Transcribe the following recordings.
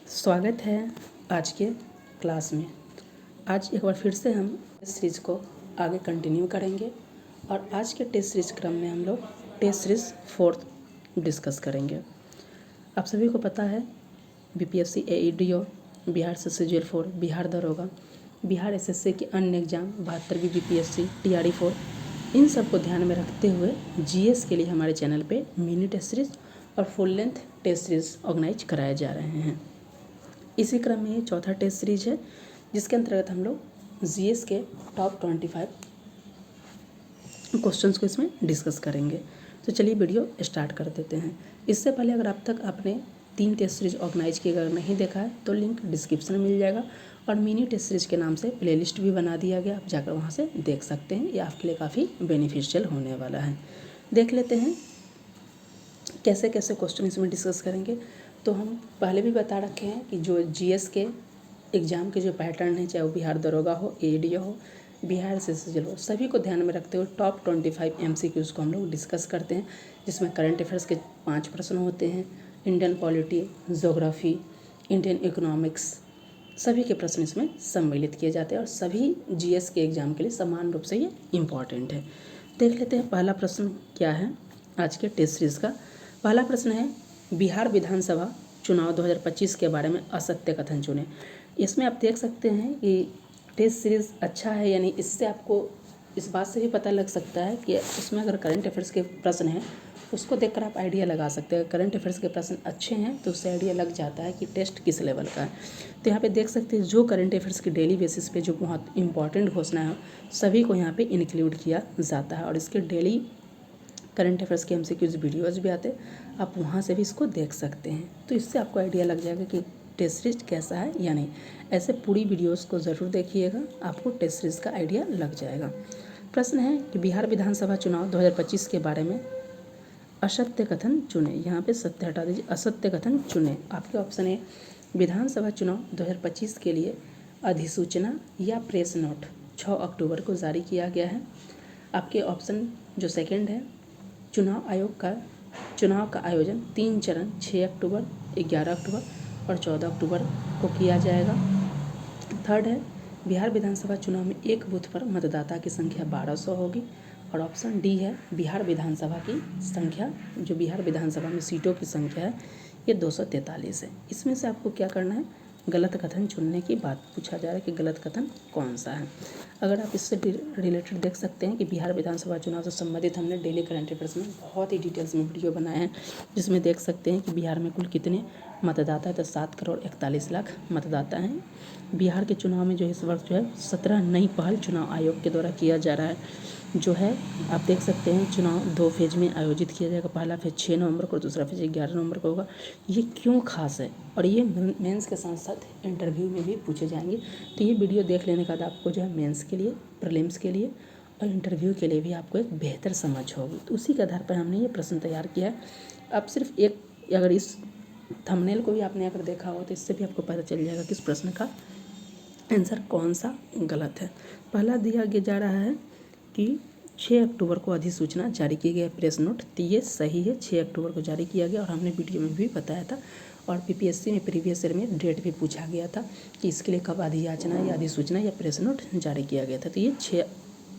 स्वागत है आज के क्लास में। आज एक बार फिर से हम टेस्ट सीरीज़ को आगे कंटिन्यू करेंगे और आज के टेस्ट सीरीज़ क्रम में हम लोग टेस्ट सीरीज़ 4 डिस्कस करेंगे। आप सभी को पता है बीपीएससी एईडीओ, बिहार सीजीएल 4, बिहार दरोगा, बिहार एसएससी के अन्य एग्जाम, 72वीं बीपीएससी, टीआरई 4, इन सब को ध्यान में रखते हुए जीएस के लिए हमारे चैनल पे मिनी टेस्ट सीरीज़ और full length test series organise कराए जा रहे हैं। इसी क्रम में ये चौथा टेस्ट सीरीज है जिसके अंतर्गत हम लोग जीएस के टॉप 25 क्वेश्चंस को इसमें डिस्कस करेंगे। तो चलिए वीडियो स्टार्ट कर देते हैं। इससे पहले अगर अब तक आपने 3 टेस्ट सीरीज ऑर्गेनाइज किए अगर नहीं देखा है तो लिंक डिस्क्रिप्शन में मिल जाएगा और मिनी टेस्ट सीरीज के नाम से प्लेलिस्ट भी बना दिया गया, आप जाकर वहाँ से देख सकते हैं। ये आपके लिए काफ़ी बेनिफिशियल होने वाला है। देख लेते हैं कैसे कैसे क्वेश्चन इसमें डिस्कस करेंगे। तो हम पहले भी बता रखे हैं कि जो जीएस के एग्ज़ाम के जो पैटर्न है, चाहे वो बिहार दरोगा हो, एईडीओ हो, बिहार सीजीएल हो, सभी को ध्यान में रखते हुए टॉप 25 एमसीक्यूज़ को हम लोग डिस्कस करते हैं, जिसमें करंट अफेयर्स के 5 प्रश्न होते हैं, Indian polity, geography, Indian economics, सभी के प्रश्न इसमें सम्मिलित किए जाते हैं और सभी जीएस के एग्ज़ाम के लिए समान रूप से ये इम्पॉर्टेंट है। देख लेते हैं पहला प्रश्न क्या है आज के टेस्ट सीरीज़ का। पहला प्रश्न है बिहार विधानसभा चुनाव 2025 के बारे में असत्य कथन चुनें। इसमें आप देख सकते हैं कि टेस्ट सीरीज़ अच्छा है, यानी इससे आपको इस बात से भी पता लग सकता है कि उसमें अगर करंट अफेयर्स के प्रश्न हैं उसको देखकर आप आइडिया लगा सकते हैं। करंट अफेयर्स के प्रश्न अच्छे हैं तो उससे आइडिया लग जाता है कि टेस्ट किस लेवल का है। तो यहाँ पे देख सकते हैं जो करंट अफेयर्स की डेली बेसिस पे जो बहुत इंपॉर्टेंट घोषणा है सभी को यहाँ पे इंक्लूड किया जाता है और इसके डेली करंट अफेयर्स के एमसीक्यूज़ वीडियोज़ भी आते हैं, आप वहाँ से भी इसको देख सकते हैं। तो इससे आपको आइडिया लग जाएगा कि टेस्ट सीरीज कैसा है या नहीं। ऐसे पूरी वीडियोज़ को ज़रूर देखिएगा, आपको टेस्ट सीरीज का आइडिया लग जाएगा। प्रश्न है कि बिहार विधानसभा चुनाव 2025 के बारे में असत्य कथन चुने। यहाँ पे सत्य हटा दीजिए, असत्य कथन चुने। आपके ऑप्शन है विधानसभा चुनाव 2025 के लिए अधिसूचना या प्रेस नोट 6 अक्टूबर को जारी किया गया है। आपके ऑप्शन जो सेकंड है चुनाव का आयोजन 3 चरण 6 अक्टूबर, 11 अक्टूबर और 14 अक्टूबर को किया जाएगा। थर्ड है बिहार विधानसभा चुनाव में एक बूथ पर मतदाता की संख्या 1200 होगी और ऑप्शन डी है बिहार विधानसभा की संख्या, जो बिहार विधानसभा में सीटों की संख्या है ये 243 है। इसमें से आपको क्या करना है, गलत कथन चुनने की बात पूछा जा रहा है कि गलत कथन कौन सा है। अगर आप इससे रिलेटेड देख सकते हैं कि बिहार विधानसभा चुनाव से संबंधित हमने डेली करंट अफेयर्स में बहुत ही डिटेल्स में वीडियो बनाए हैं, जिसमें देख सकते हैं कि बिहार में कुल कितने मतदाता है, तो 7 करोड़ 41 लाख मतदाता हैं। बिहार के चुनाव में जो इस वर्ष जो है 17 नई पहल चुनाव आयोग के द्वारा किया जा रहा है। जो है आप देख सकते हैं चुनाव 2 फेज में आयोजित किया जाएगा। पहला फेज 6 नवंबर को, दूसरा फेज 11 नवंबर को होगा। ये क्यों खास है और ये मेंस के साथ साथ इंटरव्यू में भी पूछे जाएंगे। तो ये वीडियो देख लेने के बाद आपको जो है मेंस के लिए, प्रीलिम्स के लिए और इंटरव्यू के लिए भी आपको एक बेहतर समझ होगी। तो उसी के आधार पर हमने ये प्रश्न तैयार किया है। आप सिर्फ एक, अगर इस थंबनेल को भी आपने अगर देखा हो तो इससे भी आपको पता चल जाएगा कि इस प्रश्न का आंसर कौन सा गलत है। पहला दिया गया जा रहा है कि 6 अक्टूबर को अधिसूचना जारी की गई है, प्रेस नोट, तो ये सही है। 6 अक्टूबर को जारी किया गया और हमने वीडियो में भी बताया था और पीपीएससी में प्रीवियस ईयर में डेट भी पूछा गया था कि इसके लिए कब अधियाचना या अधिसूचना या प्रेस नोट जारी किया गया था। तो ये 6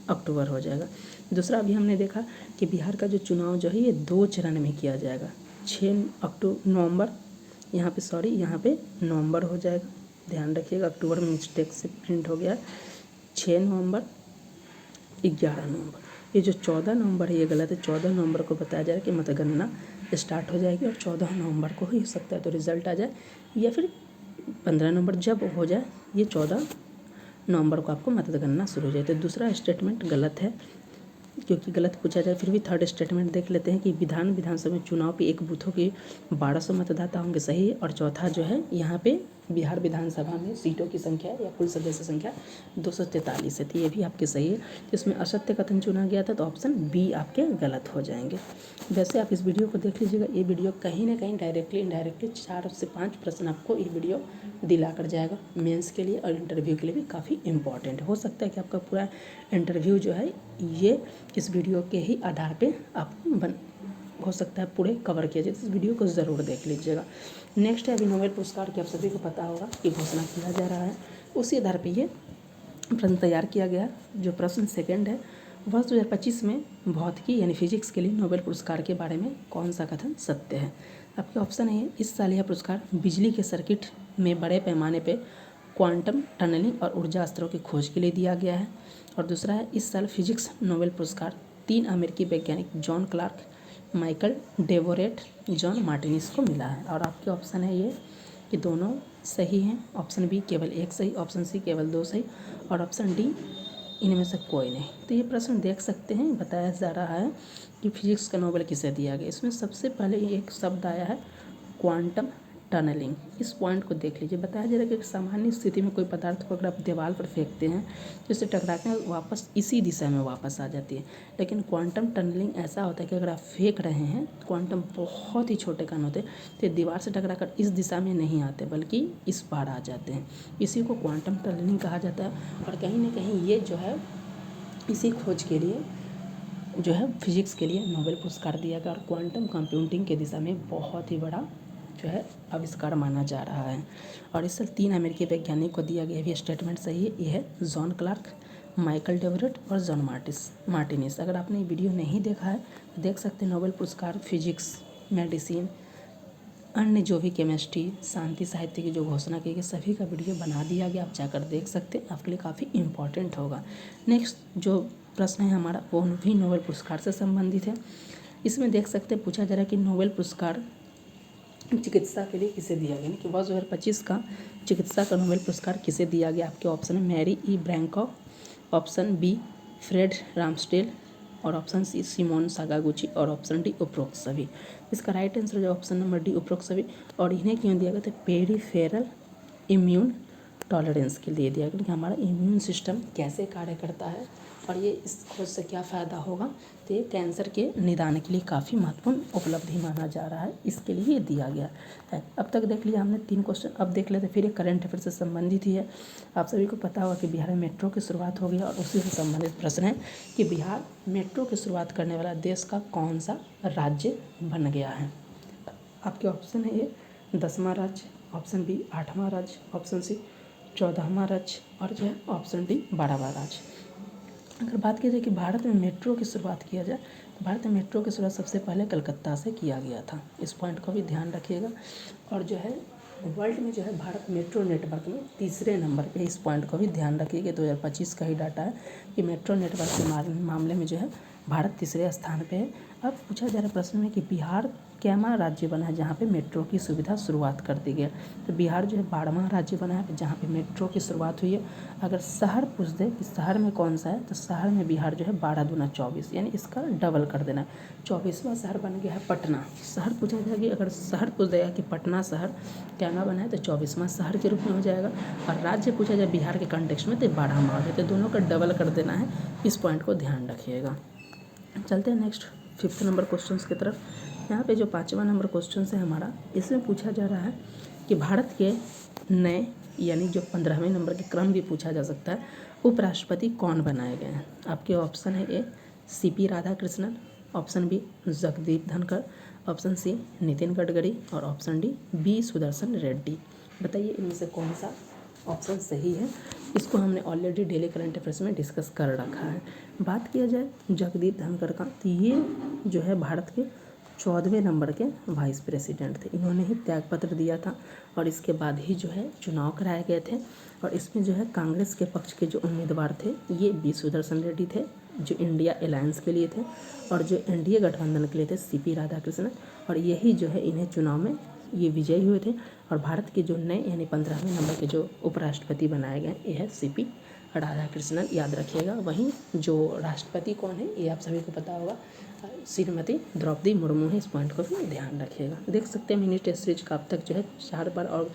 अक्टूबर हो जाएगा। दूसरा अभी हमने देखा कि बिहार का जो चुनाव जो है ये 2 चरण में किया जाएगा। 6 नवंबर, यहाँ पे नवंबर हो जाएगा, ध्यान रखिएगा, अक्टूबर में मिस्टेक से प्रिंट हो गया। 6 नवंबर, 11 नवंबर, ये जो 14 नवंबर है ये गलत है। 14 नवंबर को बताया जा रहा है कि मतगणना स्टार्ट हो जाएगी और 14 नवंबर को ही हो सकता है तो रिज़ल्ट आ जाए, या फिर 15 नवंबर जब हो जाए, ये 14 नवंबर को आपको मतगणना शुरू हो जाए। तो दूसरा स्टेटमेंट गलत है क्योंकि गलत पूछा जाए। फिर भी थर्ड स्टेटमेंट देख लेते हैं कि विधानसभा चुनाव पे एक बूथों के 1200 मतदाता होंगे, सही है। और चौथा जो है यहाँ पे बिहार विधानसभा में सीटों की संख्या या कुल सदस्य संख्या 243 है, तो ये भी आपके सही है। तो इसमें असत्य कथन चुना गया था तो ऑप्शन बी आपके गलत हो जाएंगे। वैसे आप इस वीडियो को देख लीजिएगा, ये वीडियो कहीं ना कहीं डायरेक्टली इनडायरेक्टली 4 से 5 प्रश्न आपको ये वीडियो दिला कर जाएगा। मेंस के लिए और इंटरव्यू के लिए भी काफ़ी इंपॉर्टेंट हो सकता है कि आपका पूरा इंटरव्यू जो है ये इस वीडियो के ही आधार पे आपको हो सकता है पूरे कवर किया जाए, तो इस वीडियो को ज़रूर देख लीजिएगा। नेक्स्ट है, अभी नोबेल पुरस्कार की आप सभी को पता होगा कि घोषणा किया जा रहा है, उसी आधार पर ये प्रश्न तैयार किया गया। जो प्रश्न सेकंड है, वर्ष 2025 में भौतिकी यानी फिजिक्स के लिए नोबेल पुरस्कार के बारे में कौन सा कथन सत्य है। आपके ऑप्शन है, इस साल यह पुरस्कार बिजली के सर्किट में बड़े पैमाने पर क्वांटम टनलिंग और ऊर्जा स्तरों की खोज के लिए दिया गया है। और दूसरा है, इस साल फिजिक्स नोबेल पुरस्कार 3 अमेरिकी वैज्ञानिक John Clarke, Michael Devoret, John Martinis को मिला है। और आपके ऑप्शन है ये कि दोनों सही हैं। ऑप्शन बी केवल 1 सही, ऑप्शन सी केवल 2 सही और ऑप्शन डी इनमें से कोई नहीं। तो ये प्रश्न देख सकते हैं, बताया जा रहा है कि फिजिक्स का नोबेल किसे दिया गया। इसमें सबसे पहले एक शब्द आया है क्वांटम टनलिंग। इस पॉइंट को देख लीजिए। बताया जा रहा है कि सामान्य स्थिति में कोई पदार्थ को अगर आप दीवार पर फेंकते हैं तो इसे टकराते हैं वापस इसी दिशा में वापस आ जाती है। लेकिन क्वांटम टनलिंग ऐसा होता है कि अगर आप फेंक रहे हैं, क्वांटम बहुत ही छोटे कण होते हैं, तो दीवार से टकराकर इस दिशा में नहीं आते बल्कि इस पार आ जाते हैं। इसी को क्वांटम टनलिंग कहा जाता है। और कहीं ना कहीं ये जो है इसी खोज के लिए जो है फिजिक्स के लिए नोबेल पुरस्कार दिया गया। और क्वांटम कंप्यूटिंग के दिशा में बहुत ही बड़ा जो है आविष्कार माना जा रहा है। और इस साल 3 अमेरिकी वैज्ञानिक को दिया गया भी स्टेटमेंट सही है। ये है जॉन क्लार्क, माइकल डेवरेट और जॉन मार्टिनिस। अगर आपने ये वीडियो नहीं देखा है तो देख सकते हैं। नोबेल पुरस्कार फिजिक्स, मेडिसिन, अन्य जो भी केमिस्ट्री, शांति साहित्य की जो घोषणा की गई, सभी का वीडियो बना दिया गया, आप जाकर देख सकते हैं, आपके लिए काफ़ी इम्पॉर्टेंट होगा। नेक्स्ट जो प्रश्न है हमारा वो भी नोबेल पुरस्कार से संबंधित है। इसमें देख सकते हैं पूछा जा रहा है कि नोबेल पुरस्कार चिकित्सा के लिए किसे दिया गया, कि वर्ष 2025 का चिकित्सा का नोबेल पुरस्कार किसे दिया गया। आपके ऑप्शन है मैरी ई ब्रैंकॉफ, ऑप्शन बी फ्रेड रामस्टेल और ऑप्शन सी सिमोन सागागुची और ऑप्शन डी उपरोक्त सभी। इसका राइट आंसर है ऑप्शन नंबर डी उपरोक्त सभी। और इन्हें क्यों दिया गया, तो पेरिफेरल इम्यून टॉलरेंस के लिए दिया गया कि हमारा इम्यून सिस्टम कैसे कार्य करता है और ये इस खोज से क्या फ़ायदा होगा। तो ये कैंसर के निदान के लिए काफ़ी महत्वपूर्ण उपलब्धि माना जा रहा है, इसके लिए ये दिया गया है। अब तक देख लिया हमने 3 क्वेश्चन। अब देख लेते फिर एक करंट अफेयर से संबंधित ही है। आप सभी को पता होगा कि बिहार में मेट्रो की शुरुआत हो गई और उसी से संबंधित प्रश्न है कि बिहार मेट्रो की शुरुआत करने वाला देश का कौन सा राज्य बन गया है। आपके ऑप्शन है ये 10वां राज्य, ऑप्शन बी 8वां राज्य, ऑप्शन सी 14वां राज्य और जो है ऑप्शन डी 12वां राज्य। अगर बात की जाए कि भारत में मेट्रो की शुरुआत किया जाए तो भारत में मेट्रो की शुरुआत सबसे पहले कलकत्ता से किया गया था। इस पॉइंट को भी ध्यान रखिएगा। और जो है वर्ल्ड में जो है भारत मेट्रो नेटवर्क में तीसरे नंबर पे, इस पॉइंट को भी ध्यान रखिएगा। 2025 का ही डाटा है कि मेट्रो नेटवर्क के मामले में जो है भारत तीसरे स्थान पे है। अब पूछा जा रहा प्रश्न में कि बिहार कैमा राज्य बना है जहाँ पे मेट्रो की सुविधा शुरुआत कर दी गई। तो बिहार जो है 12वां राज्य बना है जहाँ पे मेट्रो की शुरुआत हुई है। अगर शहर पूछ दे कि शहर में कौन सा है, तो शहर में बिहार जो है 12 दूना 24, यानी इसका डबल कर देना। 24वां शहर बन गया है पटना। शहर पूछा जाएगा कि अगर शहर पूछ देगा कि पटना शहर कैमा बना है तो 24वां शहर के रूप में हो जाएगा। और राज्य पूछा जाए बिहार के कॉन्टेक्स्ट में तो 12वां हो जाता है। दोनों का डबल कर देना है, इस पॉइंट को ध्यान रखिएगा। चलते हैं नेक्स्ट 5th नंबर क्वेश्चन की तरफ। यहाँ पे जो 5वां नंबर क्वेश्चन है हमारा, इसमें पूछा जा रहा है कि भारत के नए यानी जो 15वें नंबर के क्रम भी पूछा जा सकता है, उपराष्ट्रपति कौन बनाए गए हैं। आपके ऑप्शन है A CP Radhakrishnan, option B Jagdeep Dhankhar, option C Nitin Gadkari और option D B Sudarshan Reddy. बताइए इनमें से कौन सा ऑप्शन सही है। इसको हमने ऑलरेडी डेली करंट अफेयर्स में डिस्कस कर रखा है। बात किया जाए जगदीप धनखड़ का, तो ये जो है भारत के 14वें नंबर के वाइस प्रेसिडेंट थे। इन्होंने ही त्यागपत्र दिया था और इसके बाद ही जो है चुनाव कराए गए थे। और इसमें जो है कांग्रेस के पक्ष के जो उम्मीदवार थे ये बी सुदर्शन रेड्डी थे जो इंडिया अलायंस के लिए थे, और जो एनडीए गठबंधन के लिए थे CP राधाकृष्णन। और यही जो है इन्हें चुनाव में ये विजयी हुए थे। और भारत के जो नए यानी 15वें नंबर के जो उपराष्ट्रपति बनाए गए ये है CP राधाकृष्णन, याद रखिएगा। वहीं जो राष्ट्रपति कौन है ये आप सभी को पता होगा, श्रीमती द्रौपदी मुर्मू है। इस पॉइंट को भी ध्यान रखिएगा। देख सकते हैं मिनी टेस्ट सीरीज का अब तक जो है 4 बार और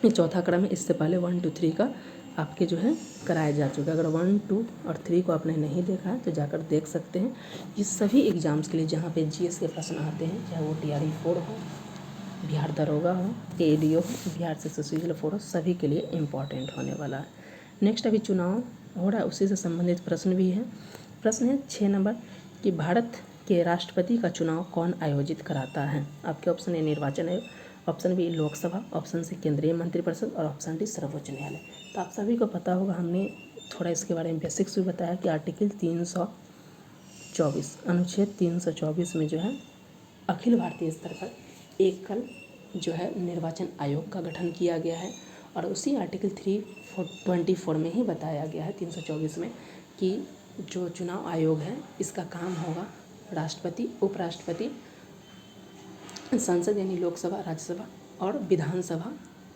चौथा क्रम है। इससे पहले 1, 2, 3 का आपके जो है कराया जा चुका है। अगर 1, 2 और 3 को आपने नहीं देखा है तो जाकर देख सकते हैं। ये सभी एग्जाम्स के लिए जहाँ पे GS के प्रश्न आते हैं, चाहे वो TRE 4 हो, बिहार दरोगा हो, ADO हो, बिहार से CGL 4 हो, सभी के लिए इम्पॉर्टेंट होने वाला है। नेक्स्ट अभी चुनाव हो रहा है, उसी से संबंधित प्रश्न भी है। प्रश्न है 6 नंबर कि भारत कि राष्ट्रपति का चुनाव कौन आयोजित कराता है? आपके ऑप्शन ए निर्वाचन आयोग, ऑप्शन बी लोकसभा, ऑप्शन सी केंद्रीय मंत्रिपरिषद और ऑप्शन डी सर्वोच्च न्यायालय। तो आप सभी को पता होगा, हमने थोड़ा इसके बारे में बेसिक्स भी बताया कि आर्टिकल 324 अनुच्छेद 324 में जो है अखिल भारतीय स्तर पर एकल जो है निर्वाचन आयोग का गठन किया गया है और उसी आर्टिकल 324 में ही बताया गया है 324 में कि जो चुनाव आयोग है इसका काम होगा राष्ट्रपति, उपराष्ट्रपति, संसद यानी लोकसभा, राज्यसभा और विधानसभा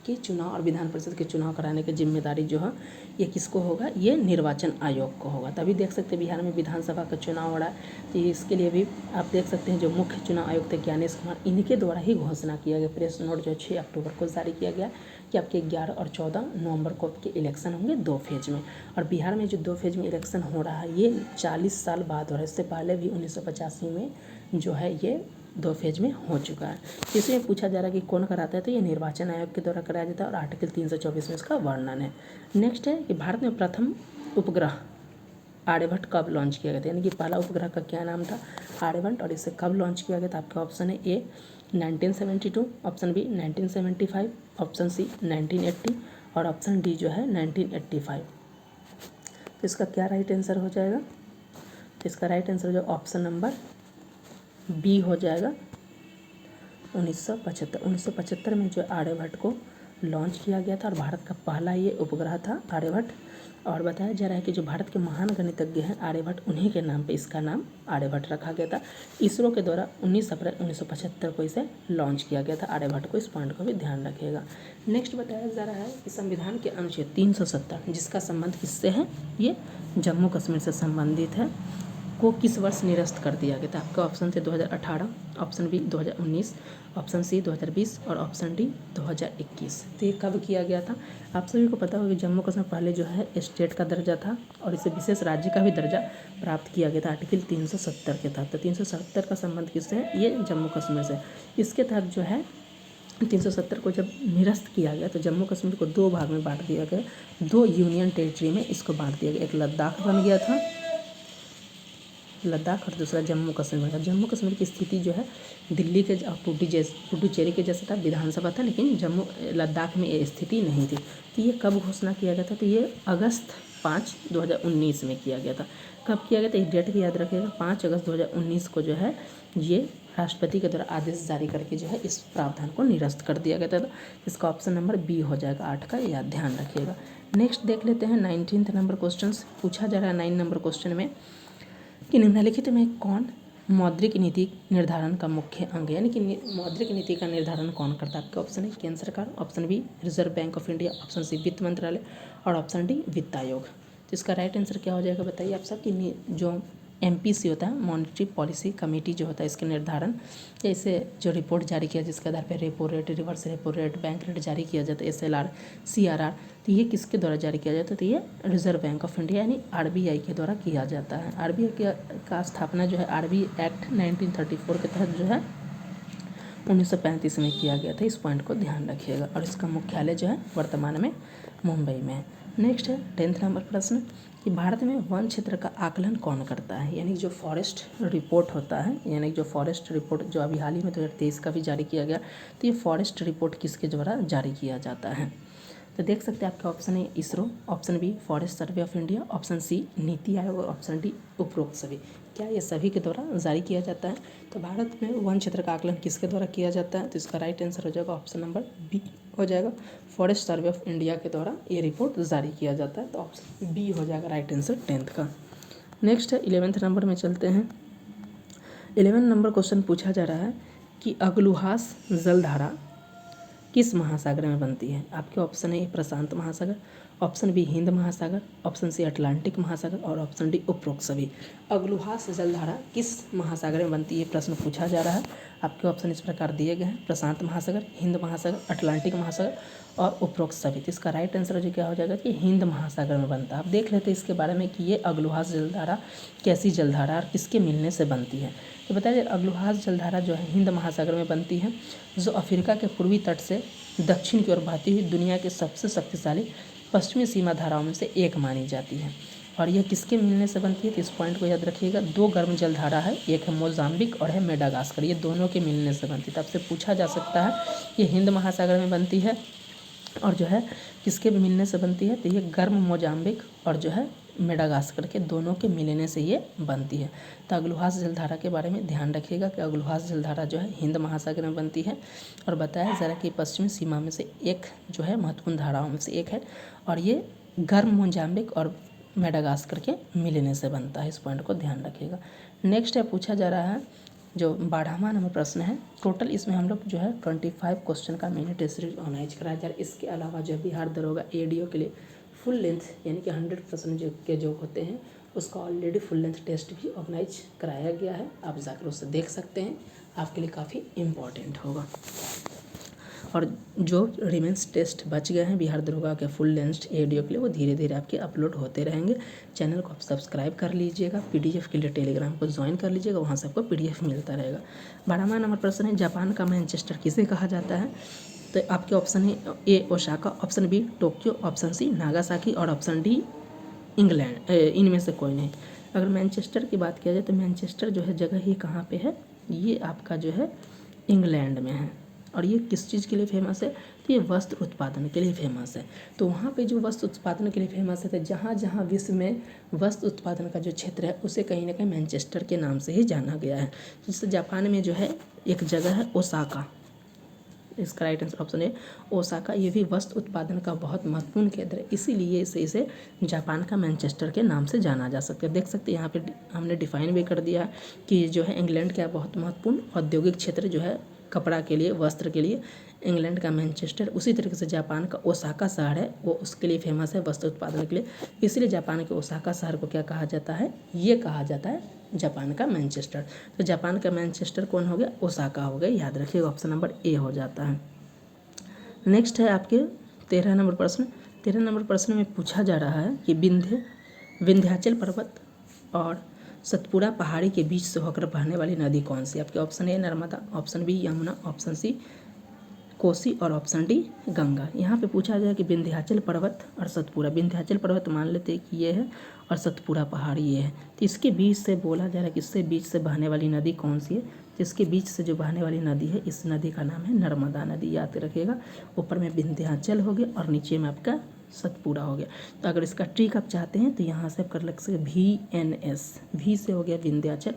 के चुनाव और विधान परिषद के चुनाव कराने की जिम्मेदारी जो है ये किसको होगा? ये निर्वाचन आयोग को होगा। तभी देख सकते हैं बिहार में विधानसभा का चुनाव हो रहा है, तो इसके लिए भी आप देख सकते हैं जो मुख्य चुनाव आयुक्त थे ज्ञानेश कुमार, इनके द्वारा ही घोषणा किया गया। प्रेस नोट जो 6 अक्टूबर को जारी किया गया कि आपके 11 और 14 नवंबर को आपके इलेक्शन होंगे 2 फेज में। और बिहार में जो 2 फेज में इलेक्शन हो रहा है ये 40 साल बाद हो रहा है। इससे पहले भी 1985 में जो है ये 2 फेज में हो चुका है। इसमें पूछा जा रहा है कि कौन कराता है, तो ये निर्वाचन आयोग के द्वारा कराया जाता है और आर्टिकल 324 में इसका वर्णन है। नेक्स्ट है कि भारत में प्रथम उपग्रह आर्यभट्ट कब लॉन्च किया गया था? यानी कि पहला उपग्रह का क्या नाम था? आर्यभट्ट। और इसे कब लॉन्च किया गया था? आपका ऑप्शन है ए 1972, ऑप्शन बी 1975, ऑप्शन सी 1980 और ऑप्शन डी जो है 1985। तो इसका क्या राइट आंसर हो जाएगा? तो इसका राइट आंसर जो ऑप्शन नंबर बी हो जाएगा 1975। 1975 में जो आर्यभट्ट को लॉन्च किया गया था और भारत का पहला ये उपग्रह था आर्यभट्ट। और बताया जा रहा है कि जो भारत के महान गणितज्ञ हैं आर्यभट्ट, उन्हीं के नाम पे इसका नाम आर्यभट्ट रखा गया था। इसरो के द्वारा 19 अप्रैल 1975 को इसे लॉन्च किया गया था आर्यभट्ट को। इस पॉइंट को भी ध्यान रखिएगा। नेक्स्ट बताया जा रहा है कि संविधान के अनुच्छेद 370 जिसका संबंध किससे है? ये जम्मू कश्मीर से संबंधित है, को किस वर्ष निरस्त कर दिया गया था? आपका ऑप्शन थे 2018, ऑप्शन बी 2019, ऑप्शन सी 2020 और ऑप्शन डी 2021। तो ये कब किया गया था? आप सभी को पता होगा कि जम्मू कश्मीर पहले जो है स्टेट का दर्जा था और इसे विशेष राज्य का भी दर्जा प्राप्त किया गया था आर्टिकल 370 के तहत। तो 370 का संबंध किससे है? ये जम्मू कश्मीर से। इसके तहत जो है 370 को जब निरस्त किया गया तो जम्मू कश्मीर को 2 भाग में बांट दिया गया, 2 यूनियन टेरिटरी में इसको बांट दिया गया। एक लद्दाख बन गया था, लद्दाख, और दूसरा जम्मू कश्मीर था। जम्मू कश्मीर की स्थिति जो है दिल्ली के पुडुचेरी के जैसा था, विधानसभा था, लेकिन लद्दाख में ये स्थिति नहीं थी। तो ये कब घोषणा किया गया था? तो ये अगस्त 5, 2019 में किया गया था। कब किया गया था? एक डेट भी याद रखिएगा, 5 अगस्त 2019 को जो है ये राष्ट्रपति के द्वारा आदेश जारी करके जो है इस प्रावधान को निरस्त कर दिया गया था। इसका ऑप्शन नंबर बी हो जाएगा 8 का, याद ध्यान रखिएगा। नेक्स्ट देख लेते हैं 19th नंबर क्वेश्चन। पूछा जा रहा है 9 नंबर क्वेश्चन में कि निम्नलिखित में कौन मौद्रिक नीति निर्धारण का मुख्य अंग है? यानी कि मौद्रिक नीति का निर्धारण कौन करता है? आपका ऑप्शन है केंद्र सरकार, option B Reserve Bank of India, option C वित्त मंत्रालय और ऑप्शन डी वित्त आयोग। तो इसका राइट आंसर क्या हो जाएगा बताइए आप सब? कि जो MPC होता है, मॉनेटरी पॉलिसी कमेटी जो होता है, इसके निर्धारण या इसे जो रिपोर्ट जारी किया जिसके आधार पर repo rate, reverse repo rate, bank rate जारी किया जाता है, SLR, CRR, तो ये किसके द्वारा जारी किया जाता है? तो ये रिजर्व बैंक ऑफ इंडिया यानी RBI के द्वारा किया जाता है। RBI का स्थापना जो है RBI एक्ट 1934 के तहत जो है 1935 में किया गया था। इस पॉइंट को ध्यान रखिएगा। और इसका मुख्यालय जो है वर्तमान में मुंबई में है। नेक्स्ट है 10th नंबर प्रश्न कि भारत में वन क्षेत्र का आकलन कौन करता है? यानी जो फॉरेस्ट रिपोर्ट होता है, यानी जो फॉरेस्ट रिपोर्ट जो अभी हाल ही में 2023 का भी जारी किया गया, तो ये फॉरेस्ट रिपोर्ट किसके द्वारा जारी किया जाता है? तो देख सकते हैं आपका ऑप्शन है ISRO, option B Forest Survey of India, option C NITI Aayog और ऑप्शन डी उपरोक्त सभी। क्या ये सभी के द्वारा जारी किया जाता है? तो भारत में वन क्षेत्र का आकलन किसके द्वारा किया जाता है? तो इसका राइट आंसर हो जाएगा ऑप्शन नंबर बी हो जाएगा, फॉरेस्ट सर्वे ऑफ इंडिया के द्वारा ये रिपोर्ट जारी किया जाता है। तो ऑप्शन बी हो जाएगा राइट आंसर 10th का। नेक्स्ट है 11th नंबर में चलते हैं। 11 नंबर क्वेश्चन पूछा जा रहा है कि अगलुहास जलधारा किस महासागर में बनती है? आपके ऑप्शन है प्रशांत महासागर, ऑप्शन बी हिंद महासागर, ऑप्शन सी अटलांटिक महासागर और ऑप्शन डी उपरोक्त सभी। अगलुहास जलधारा किस महासागर में बनती है प्रश्न पूछा जा रहा है। आपके ऑप्शन इस प्रकार दिए गए हैं, प्रशांत महासागर, हिंद महासागर, अटलांटिक महासागर और उपरोक्त सभी। तो इसका राइट आंसर जो क्या हो जाएगा कि हिंद महासागर में बनता है। आप देख लेते हैं इसके बारे में कि ये अगलुहास जलधारा कैसी जलधारा और किसके मिलने से बनती है। तो बताइए अगलुहास जलधारा जो है हिंद महासागर में बनती है, जो अफ्रीका के पूर्वी तट से दक्षिण की ओर बहती हुई दुनिया की सबसे शक्तिशाली पश्चिमी सीमा धाराओं में से एक मानी जाती है। और यह किसके मिलने से बनती है, तो इस पॉइंट को याद रखिएगा। 2 गर्म जलधारा है, एक है मोजाम्बिक और है मेडागास्कर, ये दोनों के मिलने से बनती है। तो आपसे पूछा जा सकता है ये हिंद महासागर में बनती है और जो है किसके मिलने से बनती है, तो ये गर्म मोजाम्बिक और जो है मेडागास्कर के दोनों के मिलने से ये बनती है। तो अग्लुहास जलधारा के बारे में ध्यान रखिएगा कि अग्लुहास जलधारा जो है हिंद महासागर में बनती है और बताया ज़रा कि पश्चिमी सीमा में से एक जो है महत्वपूर्ण धाराओं में से एक है और ये गर्म मोजाम्बिक और मेडागास्कर के मिलने से बनता है। इस पॉइंट को ध्यान रखिएगा। नेक्स्ट है पूछा जा रहा है जो 12वां नंबर प्रश्न है। टोटल इसमें हम लोग जो है 25 क्वेश्चन का मिनी टेस्ट सीरीज ऑर्गेनाइज कराया जा रहा है। इसके अलावा जो बिहार दरोगा एडीओ के लिए फुल लेंथ यानी कि 100% जो होते हैं उसका ऑलरेडी फुल लेंथ टेस्ट भी ऑर्गेनाइज कराया गया है। आप जाकर उसे देख सकते हैं, आपके लिए काफ़ी इम्पॉर्टेंट होगा। और जो रिमेंस टेस्ट बच गए हैं बिहार दरोगा के फुल लेंथ एडीओ के लिए वो धीरे धीरे आपके अपलोड होते रहेंगे। चैनल को आप सब्सक्राइब कर लीजिएगा, पीडीएफ के लिए टेलीग्राम को ज्वाइन कर लीजिएगा, वहाँ से आपको पीडीएफ मिलता रहेगा। 12वां नंबर प्रश्न है जापान का मैनचेस्टर किसे कहा जाता है, तो आपके ऑप्शन है A Osaka, option B Tokyo, option C Nagasaki और ऑप्शन डी इंग्लैंड। इनमें से कोई नहीं। अगर मैनचेस्टर की बात किया जाए तो मैनचेस्टर जो है जगह ही कहाँ पे है, ये आपका जो है इंग्लैंड में है। और ये किस चीज़ के लिए फेमस है, तो ये वस्त्र उत्पादन के लिए फेमस है। तो वहाँ पे जो वस्त्र उत्पादन के लिए फेमस है, तो जहाँ जहाँ विश्व में वस्त्र उत्पादन का जो क्षेत्र है उसे कहीं ना कहीं मैनचेस्टर के नाम से ही जाना गया है। जैसे जापान में जो है एक जगह है ओसाका, इसका राइट आंसर ऑप्शन है ओसाका। ये भी वस्त्र उत्पादन का बहुत महत्वपूर्ण केंद्र है, इसीलिए इसे जापान का मैनचेस्टर के नाम से जाना जा सकता है। देख सकते हैं यहाँ पे हमने डिफाइन भी कर दिया कि जो है इंग्लैंड का बहुत महत्वपूर्ण औद्योगिक क्षेत्र जो है कपड़ा के लिए, वस्त्र के लिए इंग्लैंड का मैनचेस्टर। उसी तरीके से जापान का ओसाका शहर है, वो उसके लिए फेमस है वस्त्र उत्पादन के लिए, इसलिए जापान के ओसाका शहर को क्या कहा जाता है, ये कहा जाता है जापान का मैनचेस्टर। तो जापान का मैनचेस्टर कौन हो गया, ओसाका हो गया, याद रखिएगा ऑप्शन नंबर ए हो जाता है। नेक्स्ट है आपके 13 नंबर प्रश्न। 13 नंबर प्रश्न में पूछा जा रहा है कि विंध्याचल पर्वत और सतपुड़ा पहाड़ी के बीच से होकर बहने वाली नदी कौन सी। आपके option A Narmada, option B Yamuna, option C Kosi और ऑप्शन डी गंगा। यहाँ पे पूछा जाए कि विंध्याचल पर्वत और सतपुड़ा, विंध्याचल पर्वत मान लेते हैं कि ये है और सतपुड़ा पहाड़ी ये है, तो इसके बीच से बोला जा रहा है कि इससे बीच से बहने वाली नदी कौन सी है, तो इसके बीच से जो बहने वाली नदी है इस नदी का नाम है नर्मदा नदी, याद रखिएगा। ऊपर में विंध्याचल हो गया और नीचे में आपका सतपुड़ा हो गया। तो अगर इसका ट्रिक आप चाहते हैं तो यहाँ से आप कर लग सकते VNS, V से हो गया विंध्याचल,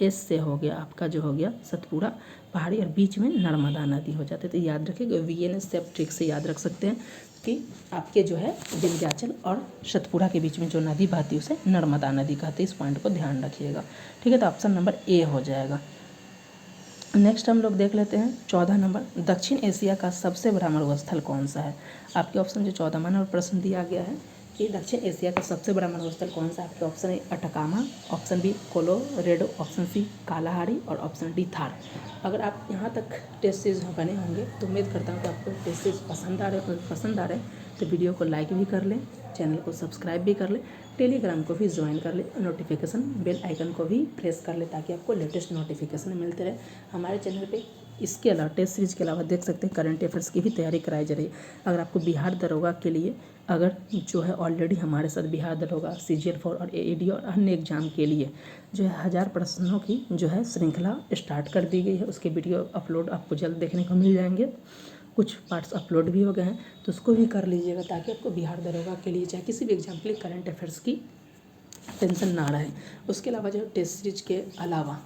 S से हो गया आपका जो हो गया सतपुड़ा पहाड़ी और बीच में नर्मदा नदी हो जाते हैं। तो याद रखिएगा VNS से आप ट्रिक से याद रख सकते हैं कि आपके जो है विंध्याचल और सतपुड़ा के बीच में जो नदी बहती है उसे नर्मदा नदी कहते हैं। इस पॉइंट को ध्यान रखिएगा, ठीक है। तो ऑप्शन नंबर ए हो जाएगा। नेक्स्ट हम लोग देख लेते हैं 14 नंबर, दक्षिण एशिया का सबसे बड़ा मरुस्थल कौन सा है। आपके ऑप्शन जो 14वां नंबर प्रश्न दिया गया है कि दक्षिण एशिया का सबसे बड़ा मरुस्थल कौन सा है। आपके option A Atacama, option B Colorado, option C Kalahari और ऑप्शन डी थार। अगर आप यहाँ तक टेस्ट सीरीज बने होंगे तो उम्मीद करता हूँ कि आपको टेस्ट सीरीज पसंद आ रहे तो वीडियो को लाइक भी कर लें, चैनल को सब्सक्राइब भी कर लें, टेलीग्राम को भी ज्वाइन कर ले, नोटिफिकेशन बेल आइकन को भी प्रेस कर ले ताकि आपको लेटेस्ट नोटिफिकेशन मिलते रहे हमारे चैनल पे। इसके अलावा टेस्ट सीरीज के अलावा देख सकते हैं करंट अफेयर्स की भी तैयारी कराई जा रही है। अगर आपको बिहार दरोगा के लिए अगर जो है ऑलरेडी हमारे साथ बिहार दरोगा CGL4 और AED और अन्य एग्जाम के लिए जो है 1000 प्रश्नों की जो है श्रृंखला स्टार्ट कर दी गई है, उसके वीडियो अपलोड आपको जल्द देखने को मिल जाएंगे। कुछ पार्ट्स अपलोड भी हो गए हैं तो उसको भी कर लीजिएगा ताकि आपको बिहार दरोगा के लिए चाहे किसी भी एग्जाम के लिए करंट अफेयर्स की टेंशन ना रहे। उसके अलावा जो टेस्ट सीरीज के अलावा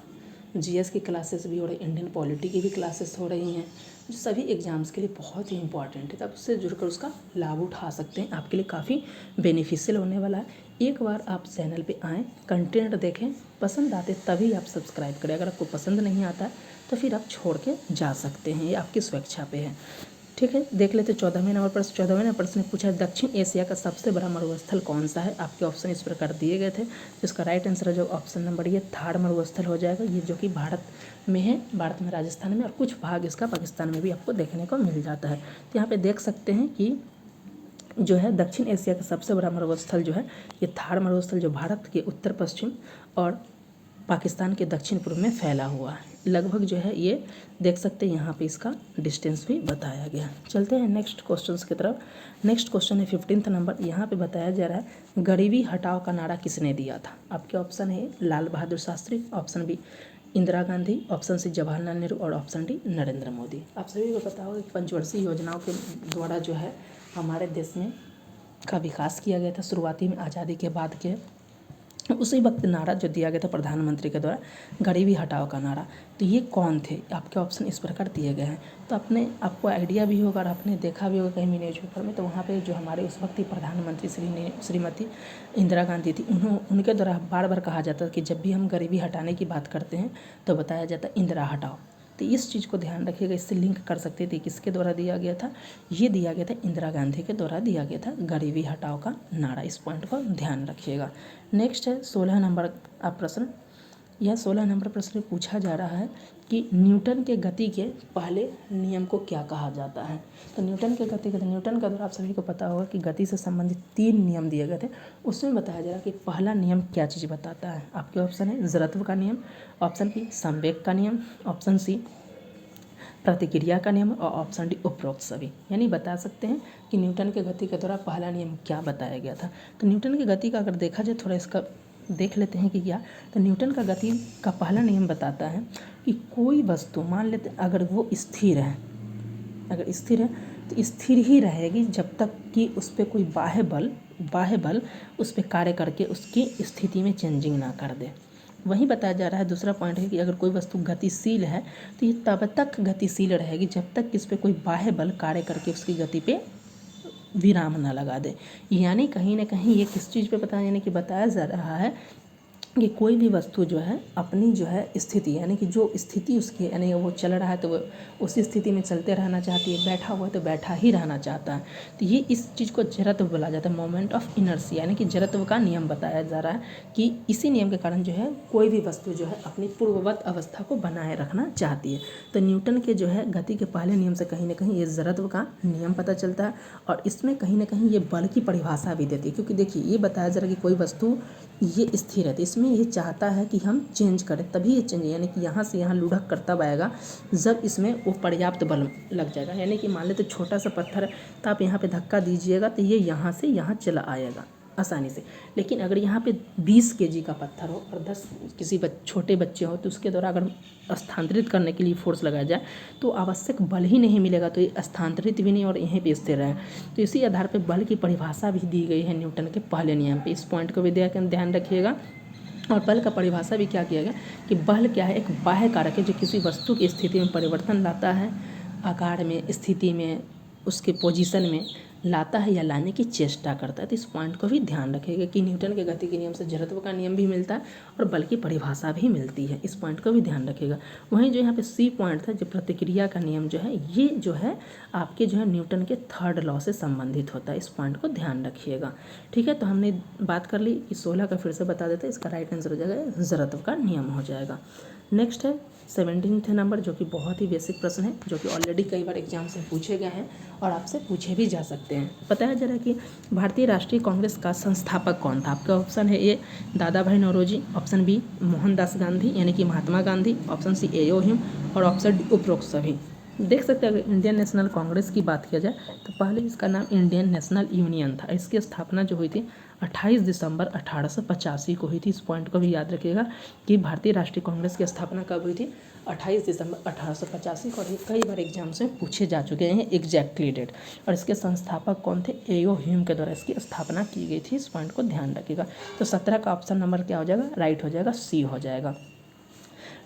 GS की क्लासेस भी हो रही, इंडियन पॉलिटी की भी क्लासेस हो रही हैं जो सभी एग्जाम्स के लिए बहुत ही इंपॉर्टेंट है। तो आप उससे जुड़कर उसका लाभ उठा सकते हैं, आपके लिए काफ़ी बेनिफिशियल होने वाला है। एक बार आप चैनल पे आएँ, कंटेंट देखें, पसंद आते तभी आप सब्सक्राइब करें। अगर आपको पसंद नहीं आता है तो फिर आप छोड़ के जा सकते हैं, ये आपकी स्वेच्छा पे है, ठीक है। देख लेते 14वें नंबर प्रश्न। 14वें नंबर प्रश्न ने पूछा दक्षिण एशिया का सबसे बड़ा मरुस्थल कौन सा है। आपके ऑप्शन इस प्रकार दिए गए थे, जिसका राइट आंसर है जो ऑप्शन नंबर ये थार मरुस्थल हो जाएगा। ये जो कि भारत में है, भारत में राजस्थान में और कुछ भाग इसका पाकिस्तान में भी आपको देखने को मिल जाता है। तो यहाँ पे देख सकते हैं कि जो है दक्षिण एशिया का सबसे बड़ा मरुस्थल जो है ये थार मरुस्थल जो भारत के उत्तर पश्चिम और पाकिस्तान के दक्षिण पूर्व में फैला हुआ है। लगभग जो है ये देख सकते हैं, यहाँ पे इसका डिस्टेंस भी बताया गया। चलते हैं नेक्स्ट क्वेश्चंस की तरफ। नेक्स्ट क्वेश्चन है 15th नंबर। यहाँ पे बताया जा रहा है गरीबी हटाओ का नारा किसने दिया था। आपके ऑप्शन है Lal Bahadur Shastri, option B Indira Gandhi, option C Jawaharlal Nehru और ऑप्शन डी नरेंद्र मोदी। आप सभी को पता होगा कि पंचवर्षीय योजनाओं के द्वारा जो है हमारे देश में का विकास किया गया था। शुरुआती में आज़ादी के बाद के उसी वक्त नारा जो दिया गया था प्रधानमंत्री के द्वारा, गरीबी हटाओ का नारा, तो ये कौन थे। आपके ऑप्शन इस प्रकार दिए गए हैं। तो आपको आइडिया भी होगा और आपने देखा भी होगा कहीं भी न्यूज़पेपर में, तो वहाँ पे जो हमारे उस वक्त की प्रधानमंत्री श्रीमती इंदिरा गांधी थी, उनके द्वारा बार बार कहा जाता कि जब भी हम गरीबी हटाने की बात करते हैं तो बताया जाता है इंदिरा हटाओ। तो इस चीज़ को ध्यान रखिएगा, इससे लिंक कर सकते थे किसके द्वारा दिया गया था। ये दिया गया था इंदिरा गांधी के द्वारा दिया गया था गरीबी हटाओ का नारा। इस पॉइंट को ध्यान रखिएगा। नेक्स्ट है 16 नंबर आप प्रश्न। यह 16 नंबर प्रश्न पूछा जा रहा है कि न्यूटन के गति के पहले नियम को क्या कहा जाता है। तो न्यूटन के गति के न्यूटन का द्वारा आप सभी को पता होगा कि गति से संबंधित 3 नियम दिए गए थे। उसमें बताया जा रहा है कि पहला नियम क्या चीज़ बताता है। आपके ऑप्शन है जड़त्व का नियम, ऑप्शन बी संवेग का नियम, ऑप्शन सी प्रतिक्रिया का नियम और ऑप्शन डी उपरोक्त सभी। यानी बता सकते हैं कि न्यूटन के गति के द्वारा पहला नियम क्या बताया गया था। तो न्यूटन की गति का अगर देखा जाए, थोड़ा इसका देख लेते हैं कि क्या। तो न्यूटन का गति का पहला नियम बताता है कि कोई वस्तु, मान लेते अगर वो स्थिर है, अगर स्थिर है तो स्थिर ही रहेगी जब तक कि उस पर कोई बाह्य बल उस पर कार्य करके उसकी स्थिति में चेंजिंग ना कर दे। वहीं बताया जा रहा है दूसरा पॉइंट है कि अगर कोई वस्तु गतिशील है तो ये तब तक गतिशील रहेगी जब तक कि इस पर कोई बाह्य बल कार्य करके उसकी गति पे विराम ना लगा दे। यानी कहीं ना कहीं ये किस चीज़ पे बताया जा रहा है कि कोई भी वस्तु जो है अपनी जो है स्थिति, यानी कि जो स्थिति उसकी, यानी वो चल रहा है तो वो उसी स्थिति में चलते रहना चाहती है, बैठा हुआ है तो बैठा ही रहना चाहता है। तो ये इस चीज़ को जड़त्व बोला जाता है, मोमेंट ऑफ इनर्सी, यानी कि जड़त्व का नियम बताया जा रहा है कि इसी नियम के कारण जो है कोई भी वस्तु जो है अपनी पूर्ववत अवस्था को बनाए रखना चाहती है। तो न्यूटन के जो है गति के पहले नियम से कहीं ना कहीं ये जड़त्व का नियम पता चलता है और इसमें कहीं ना कहीं ये बल की परिभाषा भी देती है। क्योंकि देखिए ये बताया जा रहा है कि कोई वस्तु ये स्थिर है तो इसमें ये चाहता है कि हम चेंज करें, तभी ये चेंज, यानी कि यहाँ से यहाँ लुढ़क कर तब आएगा जब इसमें वो पर्याप्त बल लग जाएगा। यानी कि मान लेते छोटा सा पत्थर है तो आप यहाँ पे धक्का दीजिएगा तो ये यहाँ से यहाँ चला आएगा आसानी से। लेकिन अगर यहाँ पे 20 kg का पत्थर हो और 10 किसी छोटे बच्चे हो तो उसके द्वारा अगर स्थानांतरित करने के लिए फोर्स लगाया जाए तो आवश्यक बल ही नहीं मिलेगा, तो ये स्थानांतरित भी नहीं और यहीं पे स्थिर रहे। तो इसी आधार पर बल की परिभाषा भी दी गई है न्यूटन के पहले नियम पे। इस पॉइंट को भी ध्यान रखिएगा। और बल का परिभाषा भी क्या किया गया कि बल क्या है, एक बाह्य कारक है जो किसी वस्तु की स्थिति में परिवर्तन लाता है, आकार में, स्थिति में, उसके पोजीशन में लाता है या लाने की चेष्टा करता है। तो इस पॉइंट को भी ध्यान रखिएगा कि न्यूटन के गति के नियम से जड़त्व का नियम भी मिलता है और बल की परिभाषा भी मिलती है। इस पॉइंट को भी ध्यान रखिएगा। वहीं जो यहाँ पे सी पॉइंट था, जो प्रतिक्रिया का नियम जो है, ये जो है आपके जो है न्यूटन के 3rd लॉ से संबंधित होता है। इस पॉइंट को ध्यान रखिएगा। ठीक है, तो हमने बात कर ली कि 16 का फिर से बता देते हैं। इसका राइट आंसर हो जाएगा जड़त्व का नियम हो जाएगा। नेक्स्ट है 17th नंबर, जो कि बहुत ही बेसिक प्रश्न है, जो कि ऑलरेडी कई बार एग्जाम से पूछे गए हैं और आपसे पूछे भी जा सकते हैं। बताया जा रहा है कि भारतीय राष्ट्रीय कांग्रेस का संस्थापक कौन था। आपका ऑप्शन है ए दादा भाई नौरोजी, ऑप्शन बी मोहनदास गांधी यानी कि महात्मा गांधी, ऑप्शन सी एओ ह्यूम और ऑप्शन डी उपरोक्त सभी। देख सकते हैं अगर इंडियन नेशनल कांग्रेस की बात किया जाए तो पहले इसका नाम इंडियन नेशनल यूनियन था। इसकी स्थापना जो हुई थी 28 दिसंबर 1885 को हुई थी। इस पॉइंट को भी याद रखिएगा कि भारतीय राष्ट्रीय कांग्रेस की स्थापना कब हुई थी, 28 दिसंबर 1885 को। और कई बार एग्जाम से पूछे जा चुके हैं एग्जैक्टली डेट। और इसके संस्थापक कौन थे, एओ ह्यूम के द्वारा इसकी स्थापना की गई थी। इस पॉइंट को ध्यान रखिएगा। तो 17 का ऑप्शन नंबर क्या हो जाएगा, राइट हो जाएगा, सी हो जाएगा।